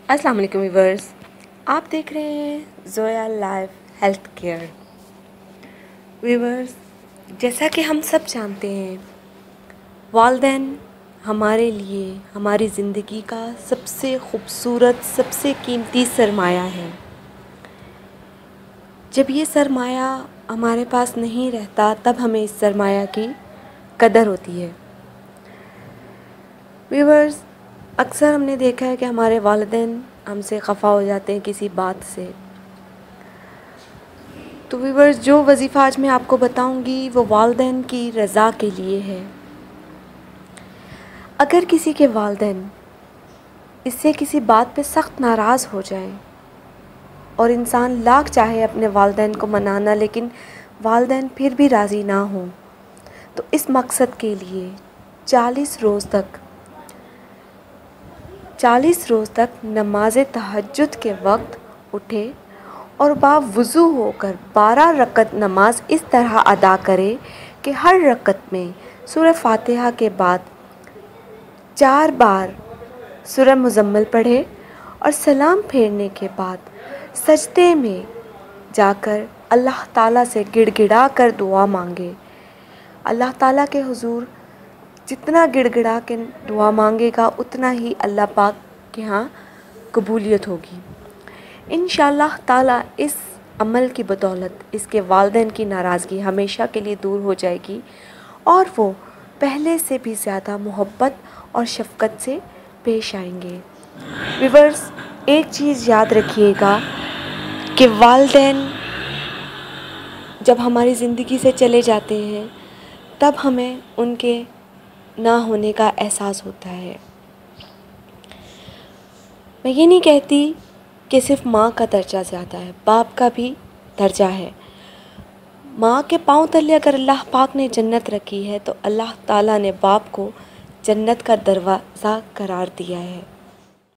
السلام علیکم ویورز، آپ دیکھ رہے ہیں Zoya life health care. Viewers, جیسا کہ ہم سب جانتے ہیں، والدین ہمارے لیے ہماری زندگی کا سب سے خوبصورت، سب سے قیمتی سرمایہ ہے۔ جب یہ سرمایہ ہمارے پاس نہیں رہتا تب ہمیں اس سرمایہ کی قدر ہوتی ہے۔ ویورز، اکثر ہم نے دیکھا ہے کہ ہمارے والدین ہم سے خفا ہو جاتے ہیں کسی بات سے۔ تو ویورز، جو وظیفہ آج میں آپ کو بتاؤں گی وہ والدین کی رضا کے لیے ہے۔ اگر کسی کے والدین اس سے کسی بات پہ سخت ناراض ہو جائیں اور انسان لاکھ چاہے اپنے والدین کو منانا لیکن والدین پھر بھی راضی نہ ہوں، تو اس مقصد کے لیے 40 روز تک نماز تہجد کے وقت اٹھے اور باوضو ہو کر 12 رکعت نماز اس طرح ادا کرے کہ ہر رکعت میں سورہ فاتحہ کے بعد 4 بار سورہ مزمل پڑھے اور سلام پھیرنے کے بعد سجدے میں جا کر اللہ تعالیٰ سے گڑ گڑا کر دعا مانگے۔ اللہ تعالیٰ کے حضور جتنا گڑ گڑا کے دعا مانگے گا اتنا ہی اللہ پاک کے ہاں قبولیت ہوگی۔ انشاءاللہ تعالیٰ اس عمل کی بدولت اس کے والدین کی ناراضگی ہمیشہ کے لیے دور ہو جائے گی اور وہ پہلے سے بھی زیادہ محبت اور شفقت سے پیش آئیں گے۔ ویورز، ایک چیز یاد رکھیے گا کہ والدین جب ہماری زندگی سے چلے جاتے ہیں تب ہمیں ان کے نہ ہونے کا احساس ہوتا ہے۔ میں یہ نہیں کہتی کہ صرف ماں کا درجہ زیادہ ہے، باپ کا بھی درجہ ہے۔ ماں کے پاؤں تلے اگر اللہ پاک نے جنت رکھی ہے تو اللہ تعالیٰ نے باپ کو جنت کا دروازہ قرار دیا ہے۔